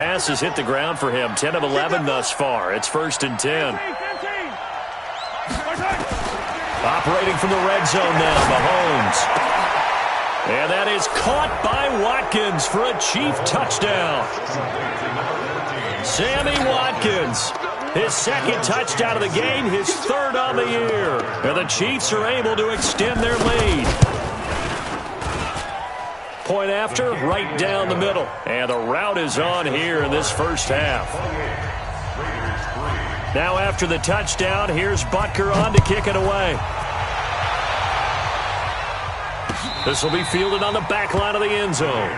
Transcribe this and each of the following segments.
Pass has hit the ground for him. 10 of 11 thus far. It's 1st and 10. Operating from the red zone now, Mahomes. And that is caught by Watkins for a Chief touchdown. Sammy Watkins, his 2nd touchdown of the game, his 3rd on the year. And the Chiefs are able to extend their lead. Point after, right down the middle. And the route is on here in this first half. Now after the touchdown, here's Butker on to kick it away. This will be fielded on the back line of the end zone.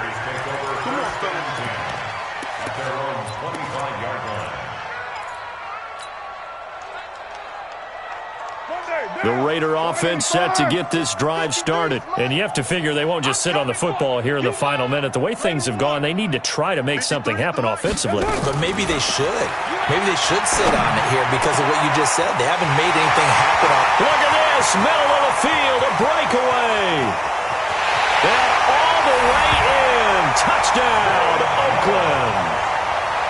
The Raider offense set to get this drive started. And you have to figure they won't just sit on the football here in the final minute. The way things have gone, they need to try to make something happen offensively. But maybe they should. Maybe they should sit on it here because of what you just said. They haven't made anything happen. Look at this. Middle of the field. A breakaway. And all the way in. Touchdown, Oakland.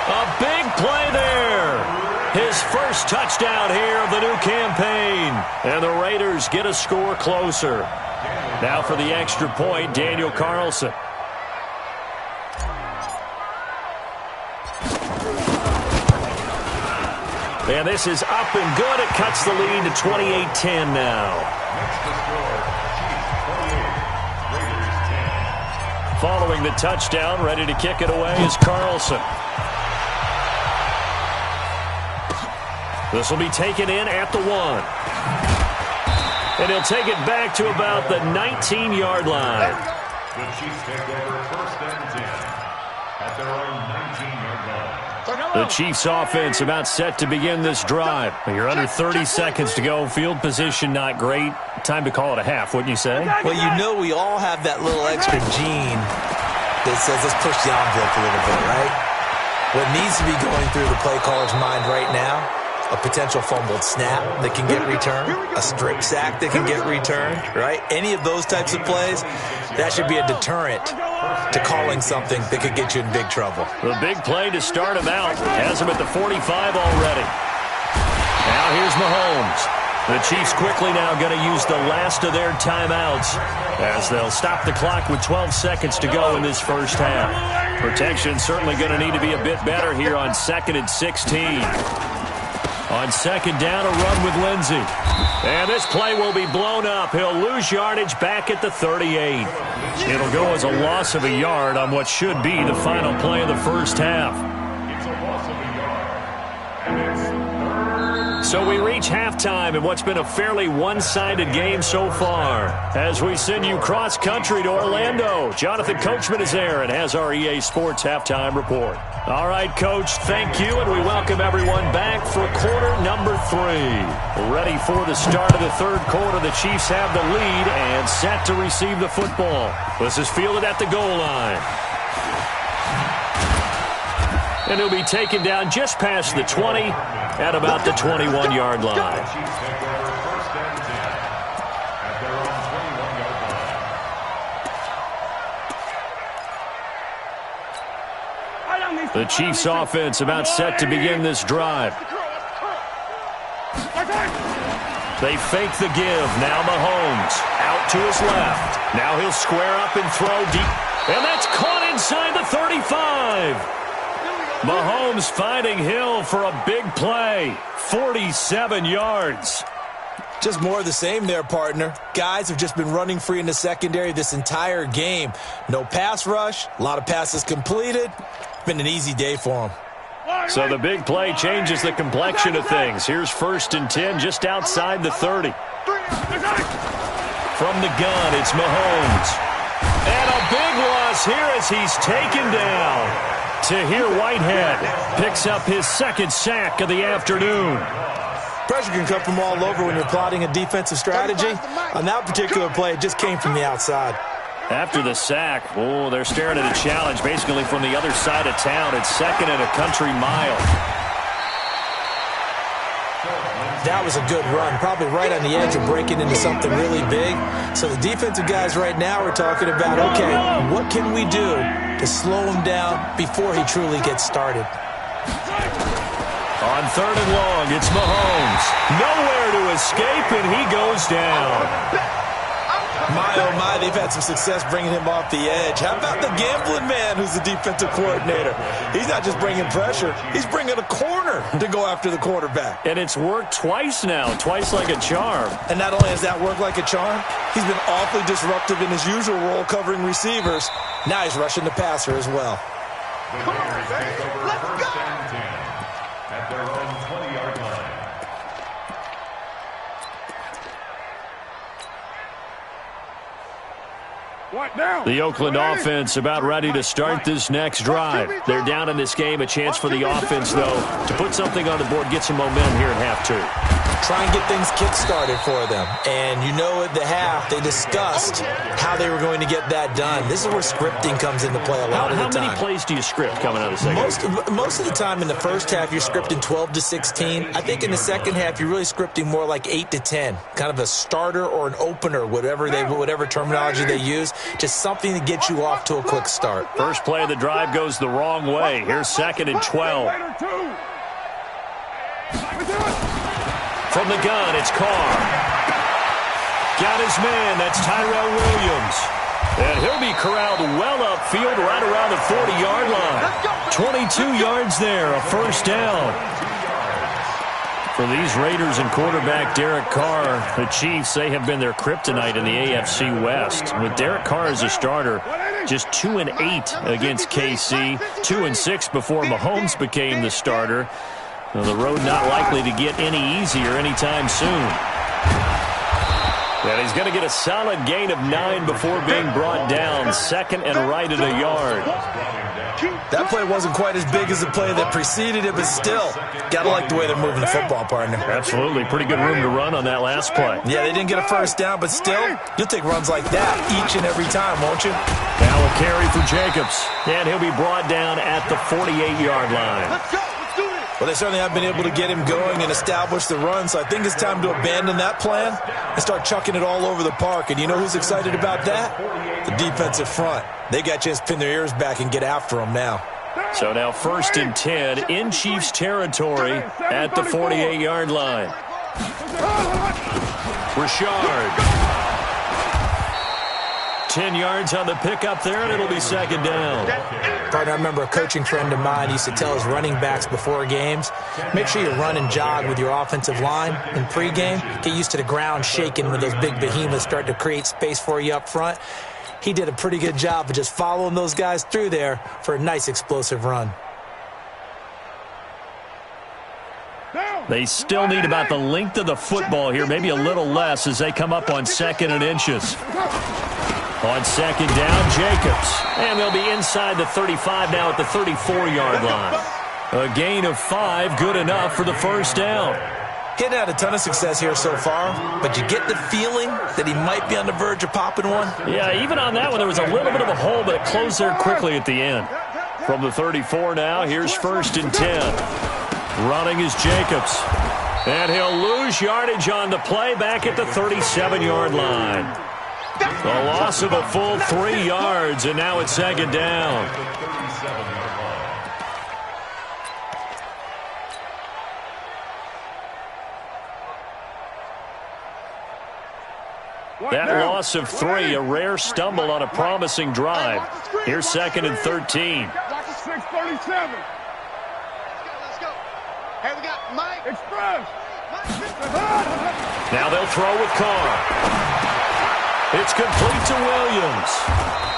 A big play there. His first touchdown here of the new campaign. And the Raiders get a score closer. Now for the extra point, Daniel Carlson. And this is up and good. It cuts the lead to 28-10 now. Following the touchdown, ready to kick it away is Carlson. This will be taken in at the 1. And he'll take it back to about the 19-yard line. The Chiefs take over 1st and 10 at their own 19-yard line. The Chiefs offense about set to begin this drive. You're under 30 seconds to go. Field position not great. Time to call it a half, wouldn't you say? Well, you know we all have that little extra gene that says let's push the envelope a little bit, right? What needs to be going through the play caller's mind right now, a potential fumbled snap that can get returned, a strip sack that can get returned, right? Any of those types of plays, that should be a deterrent to calling something that could get you in big trouble. The big play to start him out. Has him at the 45 already. Now here's Mahomes. The Chiefs quickly now going to use the last of their timeouts as they'll stop the clock with 12 seconds to go in this first half. Protection certainly going to need to be a bit better here on 2nd and 16. On 2nd down, a run with Lindsey. And this play will be blown up. He'll lose yardage back at the 38. It'll go as a loss of a yard on what should be the final play of the first half. It's a loss of a yard. And it's 3rd. So we reach halftime in what's been a fairly one-sided game so far. As we send you cross-country to Orlando, Jonathan Coachman is there and has our EA Sports halftime report. All right, Coach, thank you, and we welcome everyone back for quarter number 3. Ready for the start of the 3rd quarter. The Chiefs have the lead and set to receive the football. This is fielded at the goal line. And he'll be taken down just past the 20 at about the 21-yard line. The Chiefs take over 1st and 10 at their own 21-yard line. The Chiefs offense about set to begin this drive. They fake the give. Now Mahomes out to his left. Now he'll square up and throw deep. And that's caught inside the 35. Mahomes finding Hill for a big play. 47 yards. Just more of the same there, partner. Guys have just been running free in the secondary this entire game. No pass rush. A lot of passes completed. Been an easy day for them. So the big play changes the complexion of things. Here's 1st and 10 just outside the 30. From the gun, it's Mahomes. And a big loss here as he's taken down. Tahir Whitehead picks up his 2nd sack of the afternoon. Pressure can come from all over when you're plotting a defensive strategy. On that particular play, it just came from the outside. After the sack, oh, they're staring at a challenge basically from the other side of town. It's 2nd and a country mile. That was a good run, probably right on the edge of breaking into something really big. So the defensive guys right now are talking about, okay, what can we do to slow him down before he truly gets started. On 3rd and long, it's Mahomes. Nowhere to escape, and he goes down. My, oh my, they've had some success bringing him off the edge. How about the gambling man who's the defensive coordinator? He's not just bringing pressure. He's bringing a corner to go after the quarterback. And it's worked twice now, twice like a charm. And not only has that worked like a charm, he's been awfully disruptive in his usual role covering receivers. Now he's rushing the passer as well. Come on, baby. Let's go. At their own 20-yard line. The Oakland offense about ready to start this next drive. They're down in this game. A chance for the offense, though, to put something on the board, get some momentum here at half two. Try and get things kick-started for them. And you know at the half, they discussed how they were going to get that done. This is where scripting comes into play a lot of the time. How many plays do you script coming out of the second? Most of the time in the first half, you're scripting 12 to 16. I think in the second half, you're really scripting more like 8 to 10. Kind of a starter or an opener, whatever terminology they use. Just something to get you off to a quick start. First play of the drive goes the wrong way. Here's 2nd and 12. From the gun, it's Carr. Got his man. That's Tyrell Williams. And he'll be corralled well upfield right around the 40-yard line. 22 yards there, a first down. For these Raiders and quarterback Derek Carr, the Chiefs, they have been their kryptonite in the AFC West. With Derek Carr as a starter, just 2-8 against KC, 2-6 before Mahomes became the starter. Well, the road not likely to get any easier anytime soon. And he's going to get a solid gain of 9 before being brought down. 2nd and right at a yard. That play wasn't quite as big as the play that preceded it, but still, got to like the way they're moving the football, partner. Absolutely. Pretty good room to run on that last play. Yeah, they didn't get a first down, but still, you'll take runs like that each and every time, won't you? Now a carry for Jacobs. And he'll be brought down at the 48-yard line. Let's go. Well, they certainly have been able to get him going and establish the run, so I think it's time to abandon that plan and start chucking it all over the park. And you know who's excited about that? The defensive front. They got a chance to pin their ears back and get after him now. So now 1st and 10 in Chiefs territory at the 48-yard line. Rashard. 10 yards on the pickup there, and it'll be 2nd down. Partner, I remember a coaching friend of mine used to tell his running backs before games, make sure you run and jog with your offensive line in pregame. Get used to the ground shaking when those big behemoths start to create space for you up front. He did a pretty good job of just following those guys through there for a nice explosive run. They still need about the length of the football here, maybe a little less as they come up on 2nd and inches. On 2nd down, Jacobs. And they'll be inside the 35 now at the 34-yard line. A gain of 5, good enough for the first down. He hadn't had a ton of success here so far, but you get the feeling that he might be on the verge of popping one. Yeah, even on that one, there was a little bit of a hole, but it closed there quickly at the end. From the 34 now, here's 1st and 10. Running is Jacobs. And he'll lose yardage on the play back at the 37-yard line. A loss of a full 3 yards, and now it's 2nd down. That loss of 3, a rare stumble on a promising drive. Here's 2nd and 13. Let's go. Hey, we got Mike. Express. Now they'll throw with Carr. It's complete to Williams.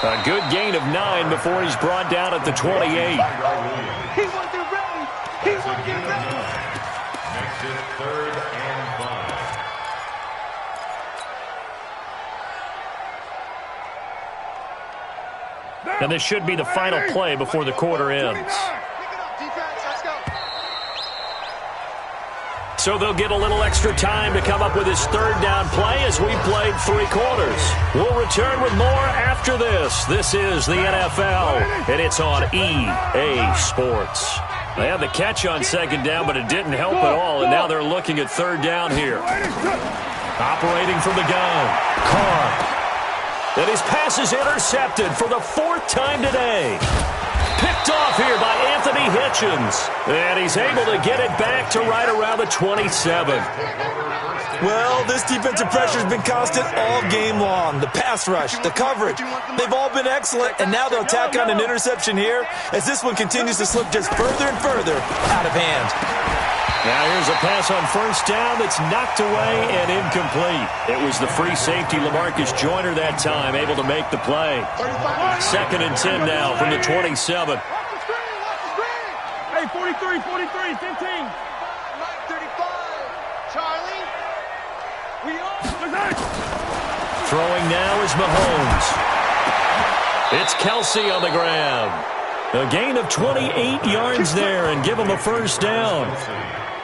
A good gain of 9 before he's brought down at the 28. He wasn't ready. He wasn't ready. Makes it 3rd and 5. And this should be the final play before the quarter ends. So they'll get a little extra time to come up with his 3rd down play as we played 3 quarters. We'll return with more after this. This is the NFL, and it's on EA Sports. They had the catch on 2nd down, but it didn't help at all, and now they're looking at 3rd down here. Operating from the gun, Carr. And his pass is intercepted for the 4th time today. Picked off here by Anthony Hitchens. And he's able to get it back to right around the 27. Well, this defensive pressure has been constant all game long. The pass rush, the coverage, they've all been excellent, and now they'll tack on an interception here as this one continues to slip just further and further out of hand. Now here's a pass on 1st down that's knocked away and incomplete. It was the free safety LaMarcus Joyner that time, able to make the play. 2nd and 10 now from the 27. Hey, 43, 43, 15. Mike 35. Charlie. Throwing now is Mahomes. It's Kelsey on the ground. A gain of 28 yards there and give them a 1st down.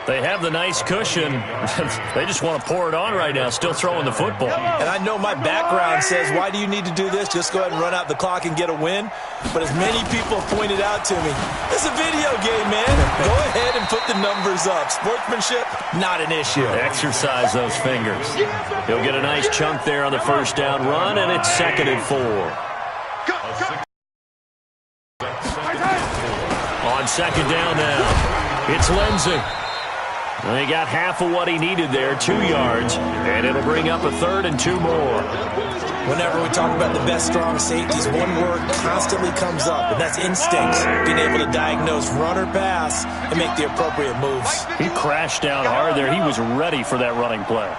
They have the nice cushion. They just want to pour it on right now, still throwing the football. And I know my background says, why do you need to do this? Just go ahead and run out the clock and get a win. But as many people pointed out to me, it's a video game, man. Go ahead and put the numbers up. Sportsmanship, not an issue. Exercise those fingers. He'll get a nice chunk there on the 1st down run, and it's 2nd and 4. On 2nd down now, it's Lindsey. He got half of what he needed there, 2 yards, and it'll bring up a 3rd and 2 more. Whenever we talk about the best strong safeties, one word constantly comes up, and that's instincts. Being able to diagnose run or pass and make the appropriate moves. He crashed down hard there. He was ready for that running play.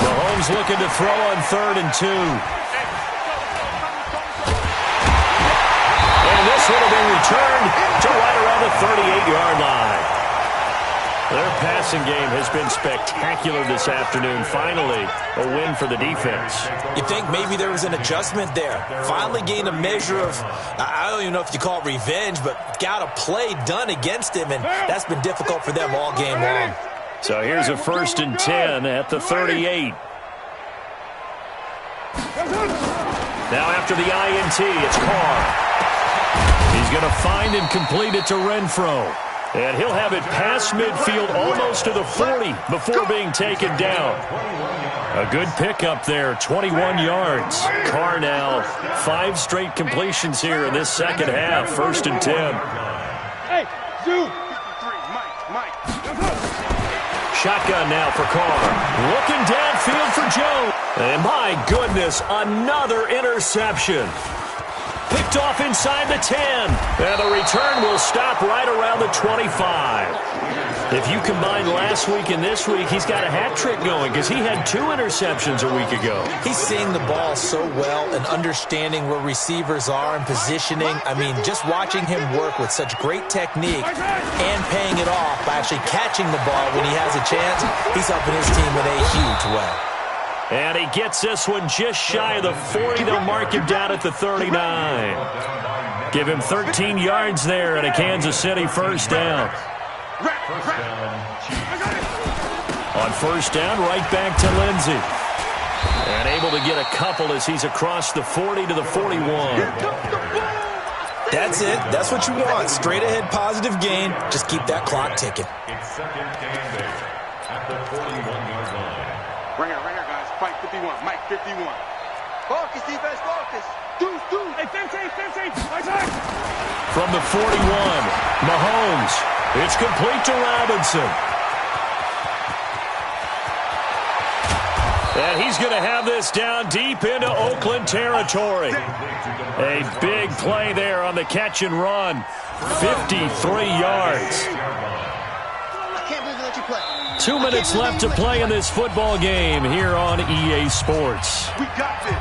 Mahomes looking to throw on 3rd and 2. And this one will be returned to right around the 38-yard line. Their passing game has been spectacular this afternoon. Finally, a win for the defense. You think maybe there was an adjustment there. Finally gained a measure of, I don't even know if you call it revenge, but got a play done against him, and that's been difficult for them all game long. So here's a 1st and 10 at the 38. Now after the INT, it's Carr. He's going to find and complete it to Renfro. And he'll have it past midfield almost to the 40 before being taken down. A good pickup there, 21 yards. Carr now, 5 straight completions here in this 2nd half, 1st and 10. Hey, Zoo. Shotgun now for Carr. Looking downfield for Jones. And my goodness, another interception. Picked off inside the 10. And the return will stop right around the 25. If you combine last week and this week, he's got a hat trick going because he had 2 interceptions a week ago. He's seeing the ball so well and understanding where receivers are and positioning. I mean, just watching him work with such great technique and paying it off by actually catching the ball when he has a chance, he's helping his team in a huge way. And he gets this one just shy of the 40. They'll mark him down at the 39. Give him 13 yards there and a Kansas City 1st down. On 1st down, right back to Lindsey. And able to get a couple as he's across the 40 to the 41. That's it. That's what you want. Straight ahead positive gain. Just keep that clock ticking. It's 2nd down there at the 41-yard line. Right here, guys. Mike 51. Mike 51. Focus, defense, focus. Deuce. Hey, 15. From the 41, Mahomes. It's complete to Robinson. And he's going to have this down deep into Oakland territory. A big play there on the catch and run. 53 yards. 2 minutes left to play in this football game here on EA Sports. We got this.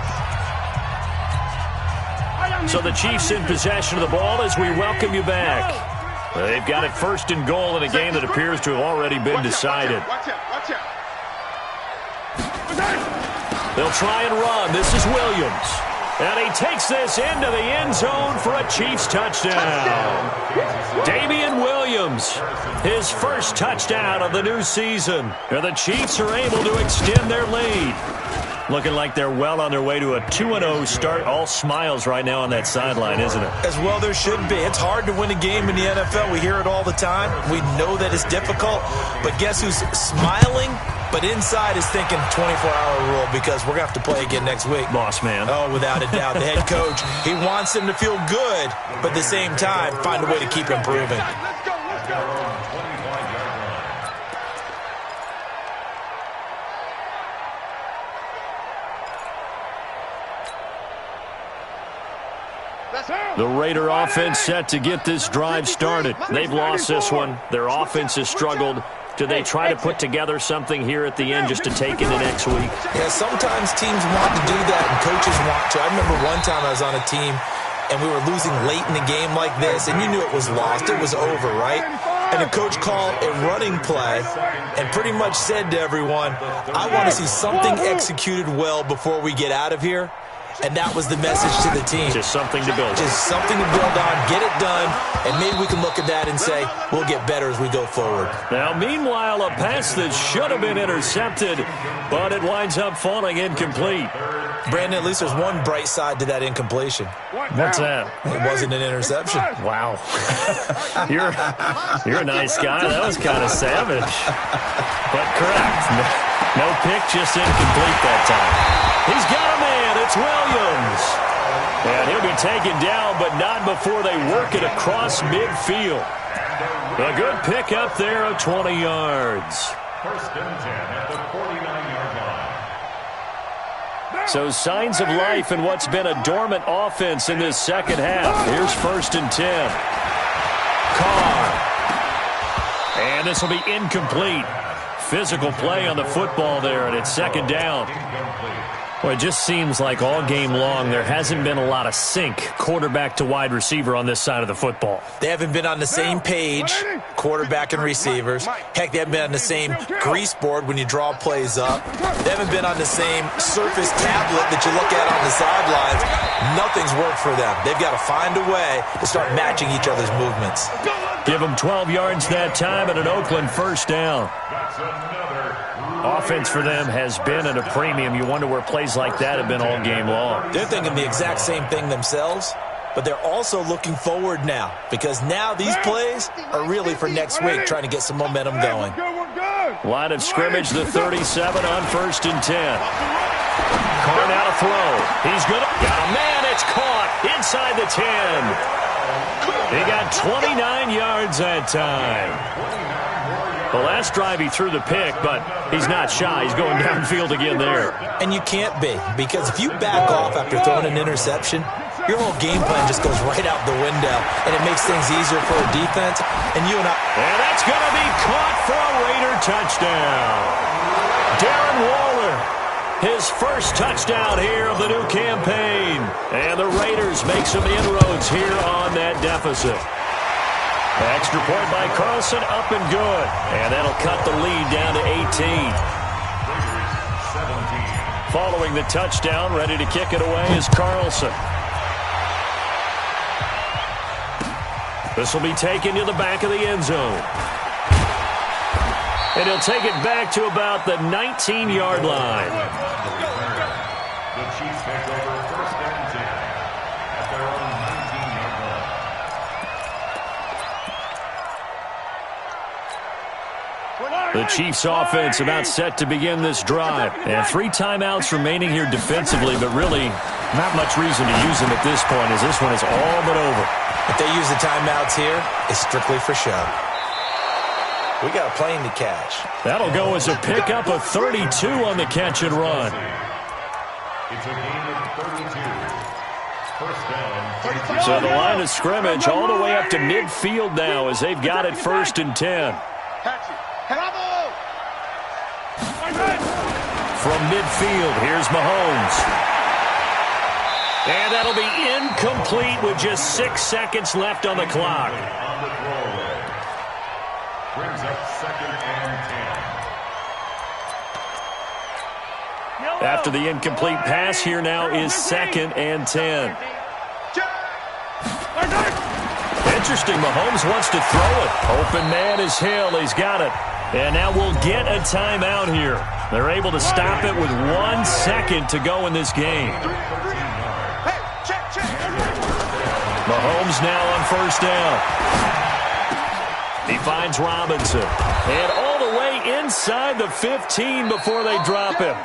So the Chiefs in possession of the ball as we welcome you back. They've got it 1st and goal in a game that appears to have already been decided. Watch out. They'll try and run. This is Williams. And he takes this into the end zone for a Chiefs touchdown. Damian Williams, his 1st touchdown of the new season. And the Chiefs are able to extend their lead. Looking like they're well on their way to a 2-0 start. All smiles right now on that sideline, isn't it? As well there should be. It's hard to win a game in the NFL. We hear it all the time. We know that it's difficult. But guess who's smiling But inside is thinking 24-hour rule because we're going to have to play again next week. Boss man. Oh, without a doubt. The head coach, he wants him to feel good, but at the same time, find a way to keep improving. Let's go, let's go. The Raider offense set to get this drive started. They've lost this one. Their offense has struggled. Do they try to put together something here at the end just to take into next week? Yeah, sometimes teams want to do that and coaches want to. I remember one time I was on a team and we were losing late in the game like this, and you knew it was lost. It was over, right? And the coach called a running play and pretty much said to everyone, I want to see something executed well before we get out of here. And that was the message to the team. Just something to build on. Just something to build on, get it done, and maybe we can look at that and say, we'll get better as we go forward. Now, meanwhile, a pass that should have been intercepted, but it winds up falling incomplete. Brandon, at least there's one bright side to that incompletion. What's that? It wasn't an interception. Wow. You're a nice guy. That was kind of savage. But correct. No pick, just incomplete that time. He's got a man. It's Williams. And he'll be taken down, but not before they work it across midfield. A good pick up there of 20 yards. First and 10 at the 49-yard line. So signs of life in what's been a dormant offense in this second half. Here's first and 10. Carr. And this will be incomplete. Physical play on the football there, and it's second down. Well, it just seems like all game long there hasn't been a lot of sync quarterback to wide receiver on this side of the football. They haven't been on the same page, quarterback and receivers. Heck, they haven't been on the same grease board when you draw plays up. They haven't been on the same surface tablet that you look at on the sidelines. Nothing's worked for them. They've got to find a way to start matching each other's movements. Give them 12 yards that time and an Oakland first down. That's another. Offense for them has been at a premium. You wonder where plays like that have been all game long. They're thinking the exact same thing themselves, but they're also looking forward now because now these plays are really for next week, trying to get some momentum going. Line of scrimmage, the 37 on first and 10. Carr now to throw. He's good. Got a man. It's caught inside the 10. He got 29 yards that time. The last drive he threw the pick, but he's not shy. He's going downfield again there. And you can't be, because if you back off after throwing an interception, your whole game plan just goes right out the window, and it makes things easier for a defense. And you and I... And that's going to be caught for a Raider touchdown. Darren Waller, his first touchdown here of the new campaign. And the Raiders make some inroads here on that deficit. Extra point by Carlson, up and good. And that'll cut the lead down to 18. Following the touchdown, ready to kick it away is Carlson. This will be taken to the back of the end zone. And he'll take it back to about the 19-yard line. The Chiefs take over first and 10 at their own 19-yard line. The Chiefs offense about set to begin this drive. And 3 timeouts remaining here defensively, but really not much reason to use them at this point as this one is all but over. If they use the timeouts here, it's strictly for show. We got a plane to catch. That'll go as a pickup of 32 on the catch and run. It's a game of 32. First down. So the line of scrimmage all the way up to midfield now as they've got it first and 10. From midfield, here's Mahomes. And that'll be incomplete with just 6 seconds left on the clock. On the throwaway. Brings up second and 10. After the incomplete pass, here now is second and 10. Interesting, Mahomes wants to throw it. Open man is Hill, he's got it. And now we'll get a timeout here. They're able to stop it with 1 second to go in this game. Mahomes now on first down. He finds Robinson. And all the away inside the 15 before they drop him.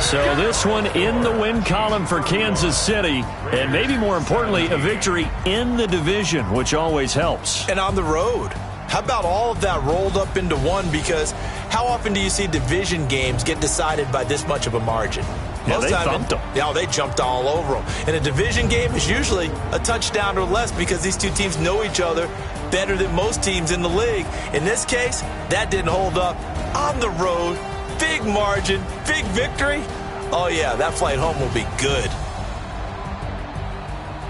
So this one in the win column for Kansas City, and maybe more importantly, a victory in the division, which always helps. And on the road. How about all of that rolled up into one? Because how often do you see division games get decided by this much of a margin? Yeah, they thumped them. Yeah, they jumped all over them. And a division game is usually a touchdown or less because these two teams know each other better than most teams in the league. In this case, that didn't hold up. On the road, big margin, big victory. Oh, yeah, that flight home will be good.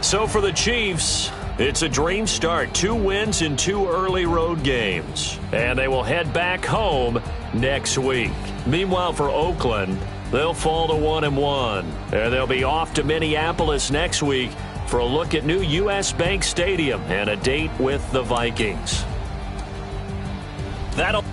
So for the Chiefs, it's a dream start. 2 wins in 2 early road games. And they will head back home next week. Meanwhile, for Oakland, they'll fall to 1-1. And they'll be off to Minneapolis next week for a look at new U.S. Bank Stadium and a date with the Vikings. That'll